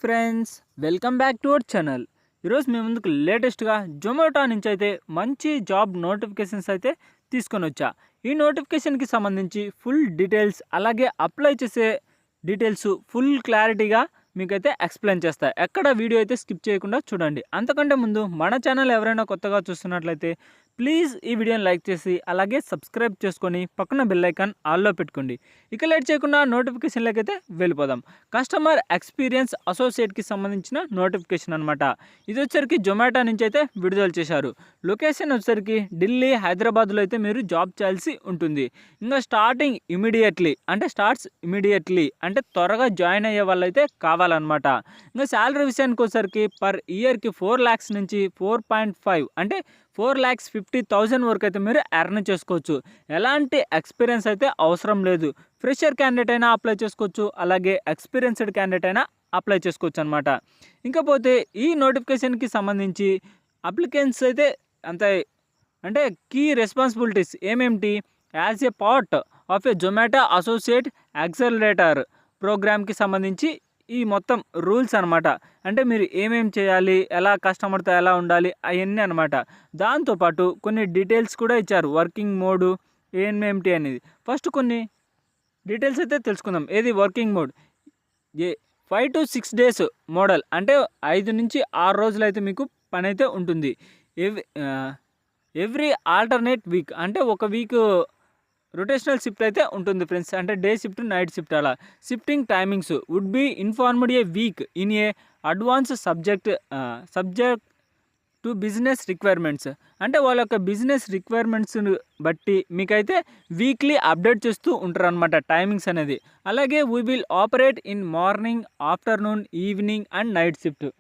Friends, welcome back to our channel. ఈరోజు మీ ముందుకు లేటెస్ట్గా జొమాటో నుంచి అయితే మంచి జాబ్ నోటిఫికేషన్స్ అయితే తీసుకొని వచ్చా. ఈ నోటిఫికేషన్కి సంబంధించి ఫుల్ డీటెయిల్స్ అలాగే అప్లై చేసే డీటెయిల్స్ ఫుల్ క్లారిటీగా మీకైతే ఎక్స్ప్లెయిన్ చేస్తా. ఎక్కడ వీడియో అయితే స్కిప్ చేయకుండా చూడండి. అంతకంటే ముందు మన ఛానల్ ఎవరైనా కొత్తగా చూస్తున్నట్లయితే ప్లీజ్ ఈ వీడియోని లైక్ చేసి అలాగే సబ్స్క్రైబ్ చేసుకొని పక్కన బెల్ ఐకాన్ ఆల్లో పెట్టుకోండి. ఇక లేట్ చేయకుండా నోటిఫికేషన్లోకి అయితే వెళ్ళిపోదాం. కస్టమర్ ఎక్స్పీరియన్స్ అసోసియేట్కి సంబంధించిన నోటిఫికేషన్ అనమాట. ఇది వచ్చరికి జొమాటో నుంచి అయితే విడుదల చేశారు. లొకేషన్ వచ్చరికి ఢిల్లీ, హైదరాబాద్లో అయితే మీరు జాబ్ చేయాల్సి ఉంటుంది. ఇంకా స్టార్ట్స్ ఇమీడియట్లీ అంటే త్వరగా జాయిన్ అయ్యే వాళ్ళు అయితే కావాలన్నమాట. ఇంకా శాలరీ విషయానికి వచ్చరికి పర్ ఇయర్కి 4 lakhs నుంచి 4.5 అంటే 4,50,000 వరకు అయితే మీరు ఎర్న్ చేసుకోవచ్చు. ఎలాంటి ఎక్స్పీరియన్స్ అయితే అవసరం లేదు. ఫ్రెషర్ క్యాండిడేట్ అయినా అప్లై చేసుకోవచ్చు, అలాగే ఎక్స్పీరియన్స్డ్ క్యాండిడేట్ అయినా అప్లై చేసుకోవచ్చు అనమాట. ఇంకపోతే ఈ నోటిఫికేషన్కి సంబంధించి అప్లికెంట్స్ అయితే అంటే కీ రెస్పాన్సిబిలిటీస్ ఏమేమిటి? As a part of a Zomato associate accelerator ప్రోగ్రామ్కి సంబంధించి ఈ మొత్తం రూల్స్ అనమాట. అంటే మీరు ఏమేమి చేయాలి, ఎలా కస్టమర్తో ఎలా ఉండాలి, అవన్నీ అనమాట. దాంతోపాటు కొన్ని డీటెయిల్స్ కూడా ఇచ్చారు. వర్కింగ్ మోడు ఏమేమిటి అనేది ఫస్ట్ కొన్ని డీటెయిల్స్ అయితే తెలుసుకుందాం. ఏది working mode? 5 to 6 days model అంటే 5 నుంచి 6 రోజులు అయితే మీకు పని అయితే ఉంటుంది. ఎవ్రీ ఆల్టర్నేట్ వీక్ అంటే ఒక వీక్ రొటేషనల్ షిఫ్ట్ అయితే ఉంటుంది ఫ్రెండ్స్. అంటే డే షిఫ్ట్, నైట్ షిఫ్ట్ అలా. Shifting timings would be informed a week in a advance subject to business requirements. అంటే వాళ్ళ యొక్క బిజినెస్ రిక్వైర్మెంట్స్ని బట్టి మీకైతే వీక్లీ అప్డేట్ చేస్తూ ఉంటారు అనమాట టైమింగ్స్ అనేది. అలాగే we will operate in morning, afternoon, evening and night shift.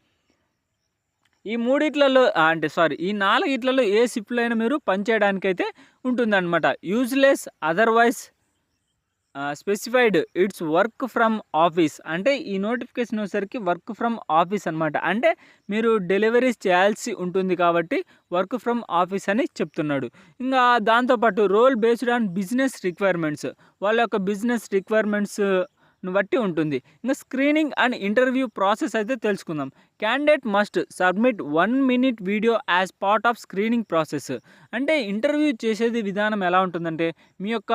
ఈ 4 ఏ షిఫ్ట్లో అయినా మీరు పనిచేయడానికైతే ఉంటుందన్నమాట. Useless otherwise specified it's work from office. అంటే ఈ నోటిఫికేషన్ వచ్చేసరికి వర్క్ ఫ్రమ్ ఆఫీస్ అనమాట. అంటే మీరు డెలివరీస్ చేయాల్సి ఉంటుంది కాబట్టి వర్క్ ఫ్రమ్ ఆఫీస్ అని చెప్తున్నాడు. ఇంకా దాంతోపాటు role based on business requirements, వాళ్ళ యొక్క బిజినెస్ రిక్వైర్మెంట్స్ బట్టి ఉంటుంది. ఇంకా స్క్రీనింగ్ అండ్ ఇంటర్వ్యూ ప్రాసెస్ అయితే తెలుసుకుందాం. Candidate must submit 1 minute video as part of screening process. అంటే ఇంటర్వ్యూ చేసేది విధానం ఎలా ఉంటుందంటే మీ యొక్క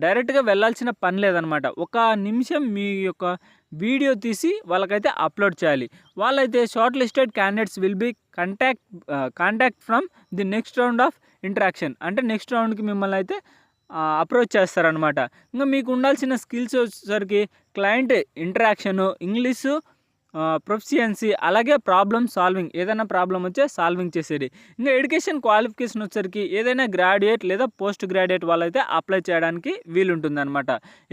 డైరెక్ట్గా వెళ్ళాల్సిన పని లేదనమాట. 1 నిమిషం మీ యొక్క వీడియో తీసి వాళ్ళకైతే అప్లోడ్ చేయాలి. వాళ్ళైతే short listed candidates will be contact from the next round of interaction. అంటే నెక్స్ట్ రౌండ్కి మిమ్మల్ని అయితే అప్రోచ్ చేస్తారనమాట. ఇంకా మీకు ఉండాల్సిన స్కిల్స్ వచ్చేసరికి క్లయింట్ ఇంటరాక్షను, ఇంగ్లీషు ప్రొఫిషియన్సీ, అలాగే ప్రాబ్లమ్ సాల్వింగ్. ఏదైనా ప్రాబ్లం వచ్చే సాల్వింగ్ చేసేది. ఇంకా ఎడ్యుకేషన్ క్వాలిఫికేషన్ వచ్చేసరికి ఏదైనా గ్రాడ్యుయేట్ లేదా పోస్ట్ గ్రాడ్యుయేట్ వాళ్ళైతే అప్లై చేయడానికి వీలుంటుందన్నమాట.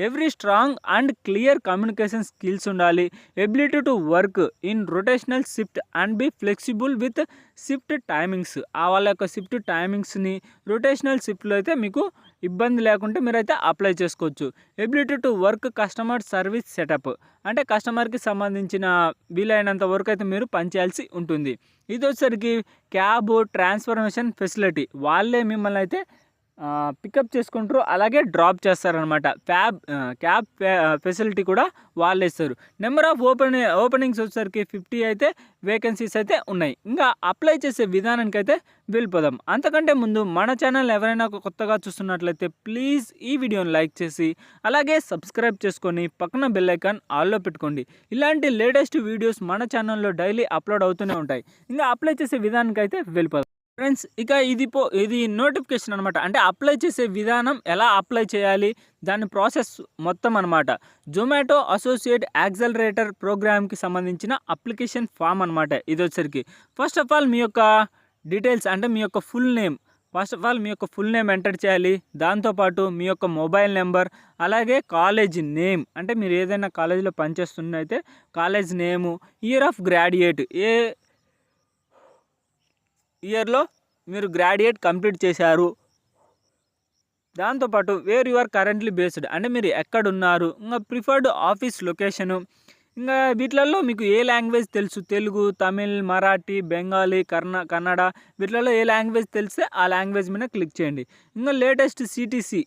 Every strong and clear communication skills ఉండాలి. Ability to work in rotational shift and be flexible with shift timings. వాళ్ళ యొక్క షిఫ్ట్ టైమింగ్స్ని రొటేషనల్ షిఫ్ట్లో అయితే మీకు ఇబ్బంది లేకుంటే మీరైతే అప్లై చేసుకోవచ్చు. Ability to work customer service setup. అంటే కస్టమర్కి సంబంధించిన వీలైనంత వరకు అయితే మీరు పనిచేయాల్సి ఉంటుంది. ఇది వచ్చేసరికి క్యాబ్ ట్రాన్స్ఫర్మేషన్ ఫెసిలిటీ. వాళ్ళే మిమ్మల్ని అయితే పికప్ చేసుకుంటారు, అలాగే డ్రాప్ చేస్తారనమాట. క్యాబ్ ఫెసిలిటీ కూడా వాళ్ళే ఇస్తారు. నెంబర్ ఆఫ్ ఓపెనింగ్స్ వచ్చేసరికి 50 అయితే వేకెన్సీస్ అయితే ఉన్నాయి. ఇంకా అప్లై చేసే విధానానికి అయితే వెళ్ళిపోదాం. అంతకంటే ముందు మన ఛానల్ ఎవరైనా కొత్తగా చూస్తున్నట్లయితే ప్లీజ్ ఈ వీడియోని లైక్ చేసి అలాగే సబ్స్క్రైబ్ చేసుకొని పక్కన బెల్ ఐకాన్ ఆల్లో పెట్టుకోండి. ఇలాంటి లేటెస్ట్ వీడియోస్ మన ఛానల్లో డైలీ అప్లోడ్ అవుతూనే ఉంటాయి. ఇంకా అప్లై చేసే విధానానికి అయితే వెళ్ళిపోదాం ఫ్రెండ్స్. ఇక ఇది నోటిఫికేషన్ అనమాట. అంటే అప్లై చేసే విధానం, ఎలా అప్లై చేయాలి, దాని ప్రాసెస్ మొత్తం అనమాట. జొమాటో అసోసియేట్ యాక్సలరేటర్ ప్రోగ్రామ్కి సంబంధించిన అప్లికేషన్ ఫామ్ అనమాట. ఇది వచ్చరికి ఫస్ట్ ఆఫ్ ఆల్ మీ యొక్క డీటెయిల్స్ అంటే మీ యొక్క ఫుల్ నేమ్ ఎంటర్ చేయాలి. దాంతోపాటు మీ యొక్క మొబైల్ నెంబర్, అలాగే కాలేజ్ నేమ్. అంటే మీరు ఏదైనా కాలేజీలో పనిచేస్తున్నైతే college name, year of graduate, ఏ ఇయర్లో మీరు గ్రాడ్యుయేట్ కంప్లీట్ చేశారు. దాంతోపాటు where you are currently based అంటే మీరు ఎక్కడున్నారు. ఇంకా ప్రిఫర్డ్ ఆఫీస్ లొకేషను. ఇంకా వీటిలలో మీకు ఏ లాంగ్వేజ్ తెలుసు, తెలుగు, తమిళ్, మరాఠీ, బెంగాలీ, కన్నడ, వీటిలలో ఏ లాంగ్వేజ్ తెలిస్తే ఆ లాంగ్వేజ్ మీద క్లిక్ చేయండి. ఇంకా లేటెస్ట్ CTC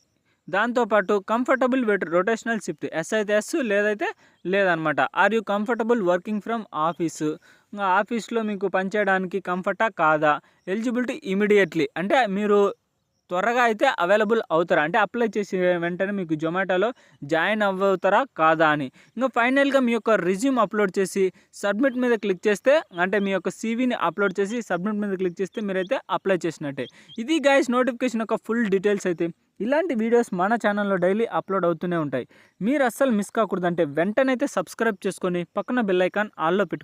దాంతోపాటు కంఫర్టబుల్ రొటేషనల్ షిఫ్ట్, ఎస్ అయితే ఎస్, లేదైతే లేదనమాట. Are you comfortable working from office, ఇంకా ఆఫీస్లో మీకు పనిచేయడానికి కంఫర్టా కాదా. ఎలిజిబిలిటీ ఇమీడియట్లీ, అంటే మీరు త్వరగా అయితే అవైలబుల్ అవుతారా, అంటే అప్లై చేసి వెంటనే మీకు జొమాటోలో జాయిన్ అవుతారా కాదా అని. ఇంకా ఫైనల్గా మీ యొక్క రిజ్యూమ్ అప్లోడ్ చేసి సబ్మిట్ మీద క్లిక్ చేస్తే, అంటే మీ యొక్క సీవీని అప్లోడ్ చేసి సబ్మిట్ మీద క్లిక్ చేస్తే మీరైతే అప్లై చేసినట్టే. ఇది గైస్ నోటిఫికేషన్ యొక్క ఫుల్ డీటెయిల్స్ అయితే. ఇలాంటి వీడియోస్ మన ఛానల్లో డైలీ అప్లోడ్ అవుతూనే ఉంటాయి. మీరు అస్సలు మిస్ కాకూడదంటే వెంటనే అయితే సబ్స్క్రైబ్ చేసుకొని పక్కన బెల్ ఐకాన్ ఆల్లో పెట్టుకోండి.